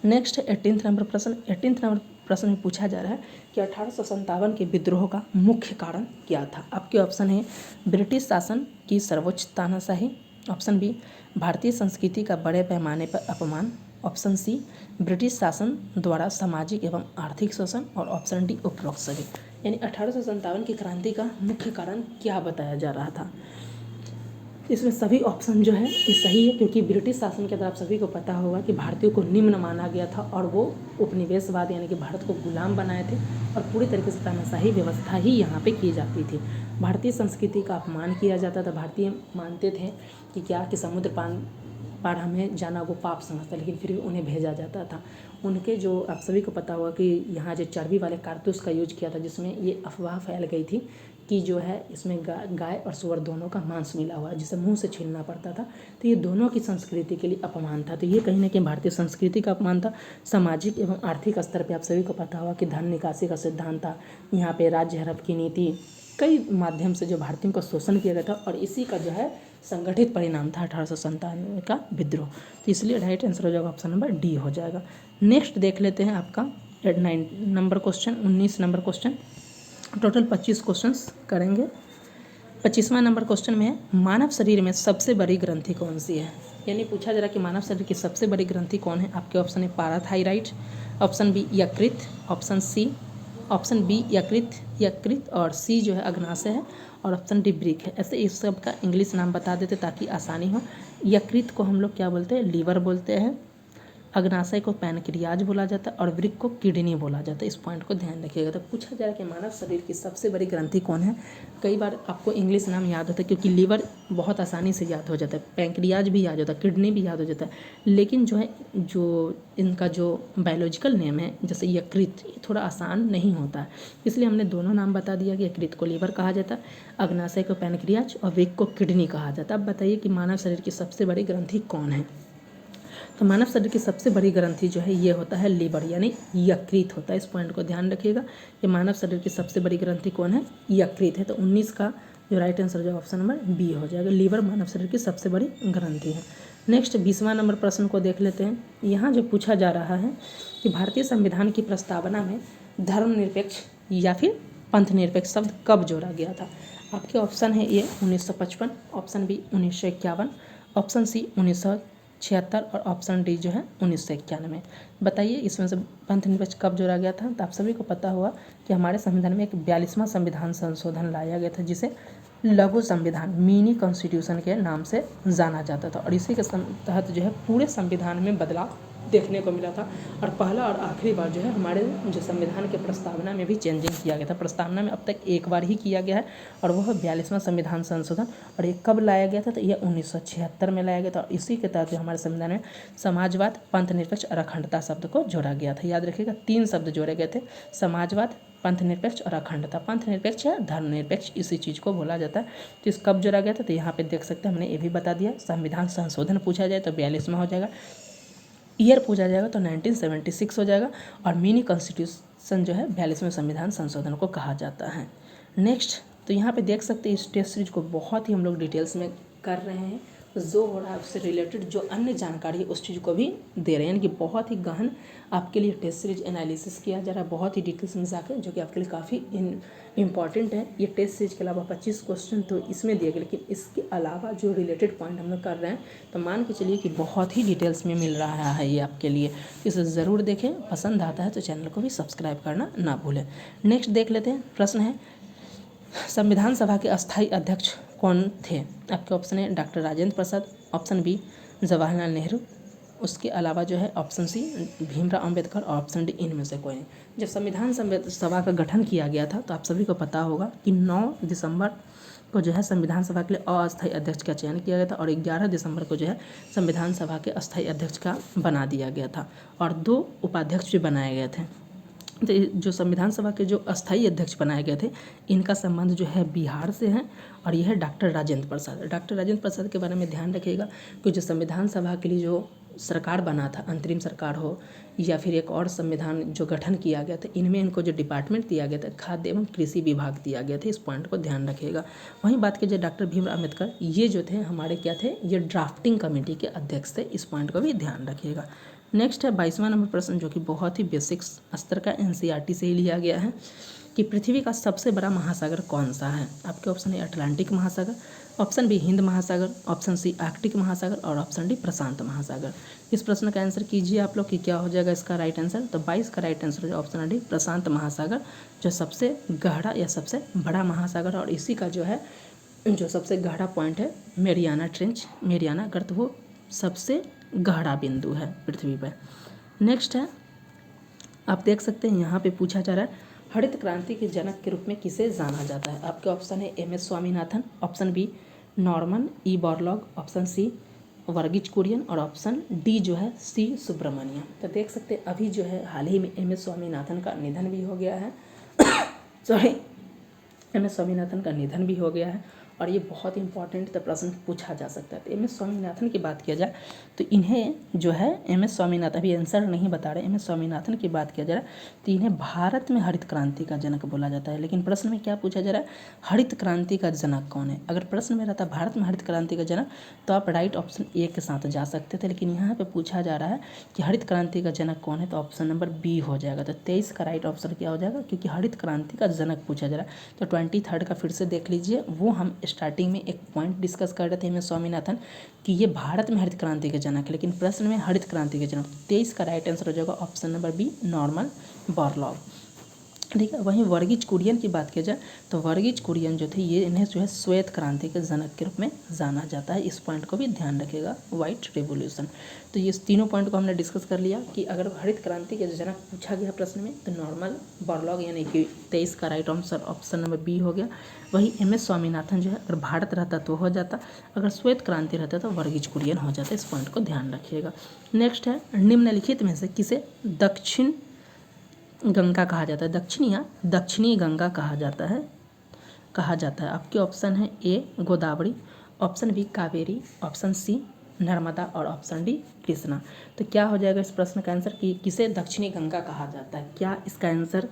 नेक्स्ट 18th नंबर प्रश्न। 18th नंबर प्रश्न में पूछा जा रहा है कि 1857 के विद्रोह का मुख्य कारण क्या था। आपके ऑप्शन है ब्रिटिश शासन की सर्वोच्च तानाशाही, ऑप्शन बी भारतीय संस्कृति का बड़े पैमाने पर अपमान, ऑप्शन सी ब्रिटिश शासन द्वारा सामाजिक एवं आर्थिक शोषण और ऑप्शन डी उपरोक्त सभी। यानी 1857 की क्रांति का मुख्य कारण क्या बताया जा रहा था। इसमें सभी ऑप्शन जो है ये सही है, क्योंकि ब्रिटिश शासन के द्वारा आप सभी को पता होगा कि भारतीयों को निम्न माना गया था और वो उपनिवेशवाद यानी कि भारत को गुलाम बनाए थे और पूरी तरीके से तानाशाही व्यवस्था ही यहाँ पे की जाती थी। भारतीय संस्कृति का अपमान किया जाता था। भारतीय मानते थे कि क्या कि समुद्रपान बार हमें जाना वो पाप समझता, लेकिन फिर भी उन्हें भेजा जाता था। उनके जो आप सभी को पता होगा कि यहाँ जो चर्बी वाले कारतूस का यूज किया था, जिसमें ये अफवाह फैल गई थी कि जो है इसमें गाय और सूअर दोनों का मांस मिला हुआ है, जिसे मुंह से छीलना पड़ता था। तो ये दोनों की संस्कृति के लिए अपमान था। तो ये कहीं ना कहीं भारतीय संस्कृति का अपमान था। सामाजिक एवं आर्थिक स्तर पर आप सभी को पता होगा कि धन निकासी का सिद्धांत था, यहाँ पे राज्य हड़प की नीति, कई माध्यम से जो भारतीयों का शोषण किया गया था, और इसी का जो है संगठित परिणाम था 1897 का विद्रोह। तो इसलिए राइट आंसर हो जाएगा ऑप्शन नंबर डी हो जाएगा। नेक्स्ट देख लेते हैं आपका 9 number question, 19 number question. Total 25 questions करेंगे। 25वां नंबर क्वेश्चन में है, मानव शरीर में सबसे बड़ी ग्रंथि कौन सी है। यानी पूछा जा रहा है कि मानव शरीर की सबसे बड़ी ग्रंथि कौन है। आपके ऑप्शन है पाराथायराइड, ऑप्शन बी यकृत, ऑप्शन बी यकृत और सी जो है अग्नाशय है, और ऑप्शन डी वृक्क है। ऐसे इस सब का इंग्लिश नाम बता देते ताकि आसानी हो। यकृत को हम लोग क्या बोलते हैं, लीवर बोलते हैं। अग्नाशय को पैनक्रियाज बोला जाता है और वृक्क को किडनी बोला जाता है। इस पॉइंट को ध्यान रखिएगा। तो पूछा जा रहा है कि मानव शरीर की सबसे बड़ी ग्रंथि कौन है। कई बार आपको इंग्लिश नाम याद होता है क्योंकि लीवर बहुत आसानी से याद हो जाता है, पैनक्रियाज भी याद होता है, किडनी भी याद हो जाता है, लेकिन जो है जो इनका जो बायोलॉजिकल नेम है जैसे यकृत, ये थोड़ा आसान नहीं होता है। इसलिए हमने दोनों नाम बता दिया कि यकृत को लीवर कहा जाता है, अग्नाशय को पैनक्रियाज और वृक्क को किडनी कहा जाता है। अब बताइए कि मानव शरीर की सबसे बड़ी ग्रंथि कौन है। तो मानव शरीर की सबसे बड़ी ग्रंथि जो है ये होता है लीवर, यानी यकृत होता है। इस पॉइंट को ध्यान रखिएगा कि मानव शरीर की सबसे बड़ी ग्रंथि कौन है, यकृत है। तो 19 का जो राइट आंसर जो ऑप्शन नंबर बी हो जाएगा, लीवर मानव शरीर की सबसे बड़ी ग्रंथि है। नेक्स्ट 20वां नंबर प्रश्न को देख लेते हैं। यहाँ जो पूछा जा रहा है कि भारतीय संविधान की प्रस्तावना में धर्मनिरपेक्ष या फिर पंथ निरपेक्ष शब्द कब जोड़ा गया था। आपके ऑप्शन है ए 1955, ऑप्शन बी 1951, ऑप्शन सी 1976 और ऑप्शन डी जो है 1991। बताइए इसमें से पंथ निरपेक्ष कब जोड़ा गया था। तो आप सभी को पता होगा कि हमारे संविधान में एक 42वां संविधान संशोधन लाया गया था, जिसे लघु संविधान मिनी कॉन्स्टिट्यूशन के नाम से जाना जाता था, और इसी के तहत जो है पूरे संविधान में बदलाव देखने को मिला था। और पहला और आखिरी बार जो है हमारे जो संविधान के प्रस्तावना में भी चेंजिंग किया गया था। प्रस्तावना में अब तक एक बार ही किया गया है और वह 42वां संविधान संशोधन। और ये कब लाया गया था, तो यह 1976 में लाया गया था। और इसी के तहत हमारे संविधान में समाजवाद, पंथ निरपेक्ष और अखंडता शब्द को जोड़ा गया था। याद रखिएगा 3 शब्द जोड़े गए थे, समाजवाद, पंथ निरपेक्ष और अखंडता। पंथ निरपेक्ष या धर्मनिरपेक्ष इसी चीज़ को बोला जाता है। तो इस कब जोड़ा गया था, तो यहाँ पे देख सकते हैं हमने ये भी बता दिया। संविधान संशोधन पूछा जाए तो 42वां हो जाएगा, ईयर पूछा जाएगा तो 1976 हो जाएगा, और मिनी कॉन्स्टिट्यूशन जो है 42वें संविधान संशोधन को कहा जाता है। नेक्स्ट तो यहाँ पे देख सकते हैं इस टेस्ट सीरीज को बहुत ही हम लोग डिटेल्स में कर रहे हैं, जो हो रहा है उससे रिलेटेड जो अन्य जानकारी है उस चीज़ को भी दे रहे हैं, यानी कि बहुत ही गहन आपके लिए टेस्ट सीरीज एनालिसिस किया जा रहा है, बहुत ही डिटेल्स में जाकर, जो कि आपके लिए काफ़ी इम्पॉर्टेंट है। ये टेस्ट सीरीज के अलावा 25 क्वेश्चन तो इसमें दिए गए, लेकिन इसके अलावा जो रिलेटेड पॉइंट हम लोग कर रहे हैं तो मान के चलिए कि बहुत ही डिटेल्स में मिल रहा है ये आपके लिए। इसे ज़रूर देखें, पसंद आता है तो चैनल को भी सब्सक्राइब करना ना भूलें। नेक्स्ट देख लेते हैं, प्रश्न है संविधान सभा के अस्थायी अध्यक्ष कौन थे। आपके ऑप्शन है doctor Rajendra Prasad, option B Jawaharlal Nehru, उसके अलावा जो है ऑप्शन सी भीमराव अंबेडकर और ऑप्शन डी इनमें से कोई नहीं। जब संविधान सभा का गठन किया गया था तो आप सभी को पता होगा कि 9 दिसंबर को जो है संविधान सभा के लिए अस्थायी अध्यक्ष का चयन किया गया था, और 11 दिसंबर को जो है संविधान सभा के अस्थायी अध्यक्ष का बना दिया गया था, और 2 उपाध्यक्ष भी बनाए गए थे। तो जो संविधान सभा के जो अस्थायी अध्यक्ष बनाए गए थे, इनका संबंध जो है बिहार से है, और यह है डॉक्टर राजेंद्र प्रसाद। डॉक्टर राजेंद्र प्रसाद के बारे में ध्यान रखिएगा कि जो संविधान सभा के लिए जो सरकार बना था, अंतरिम सरकार हो या फिर एक और संविधान जो गठन किया गया था, इनमें इनको जो डिपार्टमेंट दिया गया था खाद्य एवं कृषि विभाग दिया गया था। इस पॉइंट को ध्यान रखिएगा। वहीं बात की जाए डॉक्टर भीमराव अम्बेडकर, ये जो थे हमारे क्या थे, ये ड्राफ्टिंग कमेटी के अध्यक्ष थे। इस पॉइंट को भी ध्यान रखिएगा। नेक्स्ट है 22वां नंबर प्रश्न, जो कि बहुत ही बेसिक स्तर का एनसीईआरटी से ही लिया गया है कि पृथ्वी का सबसे बड़ा महासागर कौन सा है। आपके ऑप्शन है अटलांटिक महासागर, ऑप्शन बी हिंद महासागर, ऑप्शन सी आर्कटिक महासागर और ऑप्शन डी प्रशांत महासागर। इस प्रश्न का आंसर कीजिए आप लोग कि क्या हो जाएगा इसका राइट आंसर। तो 22 का राइट आंसर जो ऑप्शन डी प्रशांत महासागर, जो सबसे गहरा या सबसे बड़ा महासागर, और इसी का जो है जो सबसे गहरा पॉइंट है मेरियाना ट्रेंच, मेरियाना गर्त, वो सबसे गहरा बिंदु है पृथ्वी पर। नेक्स्ट है आप देख सकते हैं यहाँ पे पूछा जा रहा है हरित क्रांति के जनक के रूप में किसे जाना जाता है। आपके ऑप्शन है M S Swaminathan, option B Norman E Borlaug, option C Verghese Kurien और ऑप्शन डी जो है सी सुब्रमण्यम। तो देख सकते हैं अभी जो है हाल ही में एम एस स्वामीनाथन का निधन भी हो गया है सॉरी एम एस स्वामीनाथन का निधन भी हो गया है और ये बहुत इंपॉर्टेंट तो प्रश्न पूछा जा सकता है। तो एम एस स्वामीनाथन की बात किया जाए तो इन्हें जो है एम एस स्वामीनाथन, अभी आंसर नहीं बता रहे, एम एस स्वामीनाथन की बात किया जा रहा है तो इन्हें भारत में हरित क्रांति का जनक बोला जाता है। लेकिन प्रश्न में क्या पूछा जा रहा है, हरित क्रांति का जनक कौन है। अगर प्रश्न में रहता भारत में हरित क्रांति का जनक तो आप राइट ऑप्शन ए के साथ जा सकते थे, लेकिन यहाँ पर पूछा जा रहा है कि हरित क्रांति का जनक कौन है तो ऑप्शन नंबर बी हो जाएगा। तो 23 का राइट ऑप्शन क्या हो जाएगा, क्योंकि हरित क्रांति का जनक पूछा जा रहा है। तो 23 का फिर से देख लीजिए, वो हम स्टार्टिंग में एक पॉइंट डिस्कस कर रहे थे एम एस स्वामीनाथन कि ये भारत में हरित क्रांति के जनक है, लेकिन प्रश्न में हरित क्रांति के जनक। 23 का राइट आंसर हो जाएगा option number B Norman Borlaug. ठीक है, वहीं वर्गीज कुरियन की बात किया जाए तो वर्गीज कुरियन जो थे ये इन्हें जो है श्वेत क्रांति के जनक के रूप में जाना जाता है। इस पॉइंट को भी ध्यान रखिएगा, व्हाइट रेवोल्यूशन। तो ये तीनों पॉइंट को हमने डिस्कस कर लिया कि अगर हरित क्रांति के जनक पूछा गया प्रश्न में तो नॉर्मन बोरलॉग यानी कि 23 का right answer option number B हो गया। वही एम एस स्वामीनाथन जो है अगर भारत रहता तो हो जाता, अगर श्वेत क्रांति रहता तो वर्गीज कुरियन हो जाता। इस पॉइंट को ध्यान रखिएगा। नेक्स्ट है निम्नलिखित में से किसे दक्षिण गंगा कहा जाता है, दक्षिणी गंगा कहा जाता है। आपके ऑप्शन है A Godavari, option B Kaveri, option C Narmada और ऑप्शन डी कृष्णा। तो क्या हो जाएगा इस प्रश्न का आंसर कि किसे दक्षिणी गंगा कहा जाता है। क्या इसका आंसर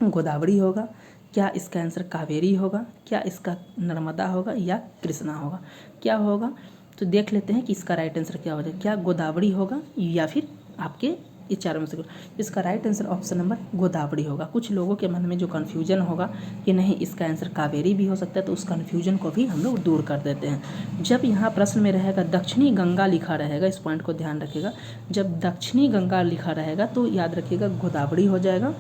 गोदावरी होगा, क्या इसका आंसर कावेरी होगा, क्या इसका नर्मदा होगा या कृष्णा होगा, क्या होगा। तो देख लेते हैं कि इसका राइट आंसर क्या हो जाएगा, क्या गोदावरी होगा या फिर आपके ये चारों में से। इसका right answer option number Godavari होगा। कुछ लोगों के मन में जो कन्फ्यूजन होगा कि नहीं इसका आंसर कावेरी भी हो सकता है, तो उस कन्फ्यूजन को भी हम लोग दूर कर देते हैं। जब यहाँ प्रश्न में रहेगा दक्षिणी गंगा लिखा रहेगा, इस पॉइंट को ध्यान रखिएगा, जब दक्षिणी गंगा लिखा रहेगा तो याद रखिएगा गोदावरी हो जाएगा,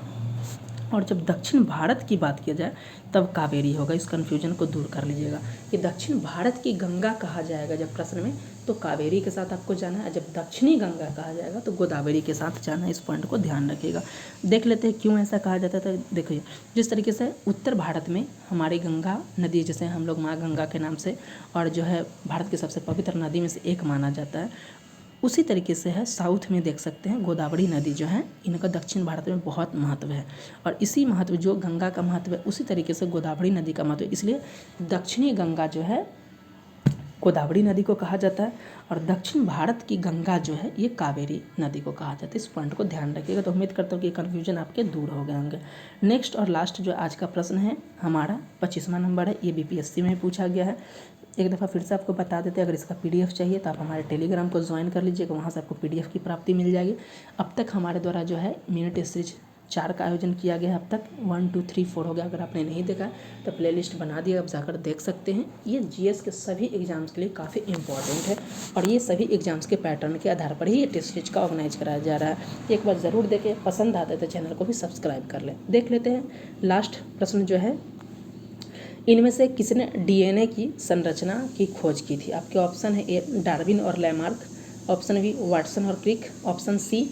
और जब दक्षिण भारत की बात किया जाए तब कावेरी होगा। इस कन्फ्यूजन को दूर कर लीजिएगा कि दक्षिण भारत की गंगा कहा जाएगा जब प्रश्न में तो कावेरी के साथ आपको जाना है, जब दक्षिणी गंगा कहा जाएगा तो गोदावरी के साथ जाना है। इस पॉइंट को ध्यान रखिएगा। देख लेते हैं क्यों ऐसा कहा जाता था। देखिए जिस तरीके से उत्तर भारत में हमारी गंगा नदी, जैसे हम लोग माँ गंगा के नाम से और जो है भारत की सबसे पवित्र नदी में से एक माना जाता है, उसी तरीके से है साउथ में देख सकते हैं गोदावरी नदी जो है इनका दक्षिण भारत में बहुत महत्व है, और इसी महत्व जो गंगा का महत्व है उसी तरीके से गोदावरी नदी का महत्व है। इसलिए दक्षिणी गंगा जो है गोदावरी नदी को कहा जाता है और दक्षिण भारत की गंगा जो है ये कावेरी नदी को कहा जाता है। इस पॉइंट को ध्यान रखिएगा। तो उम्मीद करता हूँ कि कन्फ्यूजन आपके दूर हो गए होंगे। नेक्स्ट और लास्ट जो आज का प्रश्न है हमारा 25वां नंबर है, ये बीपीएससी में पूछा गया है। एक दफ़ा फिर से आपको बता देते हैं, अगर इसका पीडीएफ चाहिए तो आप हमारे टेलीग्राम को ज्वाइन कर लीजिएगा, वहाँ से आपको पीडीएफ की प्राप्ति मिल जाएगी। अब तक हमारे द्वारा जो है मिनी टेस्ट सीरीज 4 का आयोजन किया गया है, अब तक 1 2 3 4 हो गया। अगर आपने नहीं देखा तो प्लेलिस्ट बना दिया, आप जाकर देख सकते हैं। ये जीएस के सभी एग्जाम्स के लिए काफ़ी इंपॉर्टेंट है और ये सभी एग्जाम्स के पैटर्न के आधार पर ही ये टेस्ट सीरीज का ऑर्गेनाइज कराया जा रहा है। एक बार ज़रूर देखें, पसंद आता है तो चैनल को भी सब्सक्राइब कर लें। देख लेते हैं लास्ट प्रश्न जो है, इनमें से किसने डीएनए की संरचना की खोज की थी। आपके ऑप्शन है ए डार्विन और लैमार्क, ऑप्शन बी वाटसन और क्रिक, ऑप्शन सी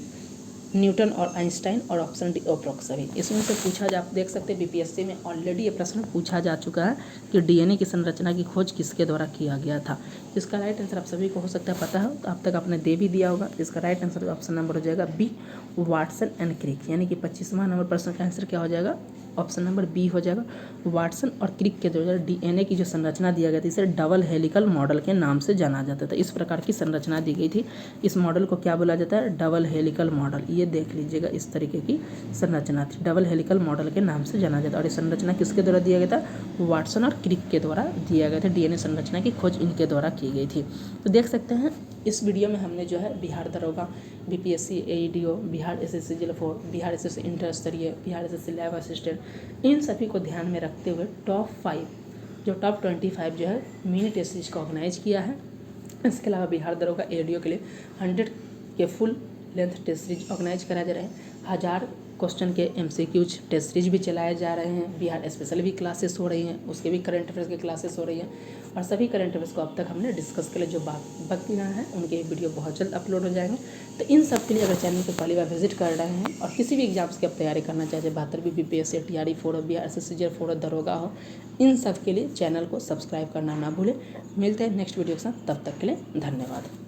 न्यूटन और आइंस्टाइन और ऑप्शन डी ओप्रोक्सवी। इसमें से पूछा जा, आप देख सकते हैं बीपीएससी में ऑलरेडी ये प्रश्न पूछा जा चुका है कि डीएनए की संरचना की खोज किसके द्वारा किया गया था। इसका राइट आंसर आप सभी को हो सकता है पता हो, तो अब तक आपने दे भी दिया होगा। इसका राइट आंसर ऑप्शन नंबर हो जाएगा बी वाटसन एंड क्रिक, यानी कि 25वां नंबर प्रश्न का आंसर क्या हो जाएगा, ऑप्शन नंबर बी हो जाएगा। वाटसन और क्रिक के द्वारा डीएनए की जो संरचना दिया गया था इसे डबल हेलिकल मॉडल के नाम से जाना जाता था। इस प्रकार की संरचना दी गई थी, इस मॉडल को क्या बोला जाता है, डबल हेलिकल मॉडल। ये देख लीजिएगा, इस तरीके की संरचना थी, डबल हेलिकल मॉडल के नाम से जाना जाता है। और ये संरचना किसके द्वारा दिया गया था, वाटसन और क्रिक के द्वारा दिया गया था। डीएनए संरचना की खोज इनके द्वारा की गई थी। तो देख सकते हैं इस वीडियो में हमने जो है बिहार दरोगा, बीपीएससी एईडीओ, बिहार एसएससी जिला 4, बिहार एसएससी इंटर स्तरीय, बिहार एसएससी लैब असिस्टेंट, इन सभी को ध्यान में रखते हुए टॉप 25 जो है मिनी टेस्ट सीरीज का ऑर्गेनाइज किया है। इसके अलावा बिहार दरोगा एईडीओ के लिए 100 के full length test series organise कराए जा रहे हैं। 1000 क्वेश्चन के MCQs टेस्ट सीरीज भी चलाए जा रहे हैं। बिहार स्पेशल भी क्लासेस हो रही हैं, उसके भी करंट अफेयर्स की क्लासेस हो रही हैं। और सभी करंट अफेयर्स को अब तक हमने डिस्कस के लिए जो बाकी रहा है उनके वीडियो बहुत जल्द अपलोड हो जाएंगे। तो इन सब के लिए अगर चैनल को पहली बार विजिट कर रहे हैं और किसी भी एग्जाम्स की आप तैयारी करना चाहते हैं, 72 BPSC, TRE 4 हो, बिहार SSC 4 हो, दरोगा हो, इन सब के लिए चैनल को सब्सक्राइब करना ना भूलें। मिलते हैं नेक्स्ट वीडियो के साथ, तब तक के लिए धन्यवाद।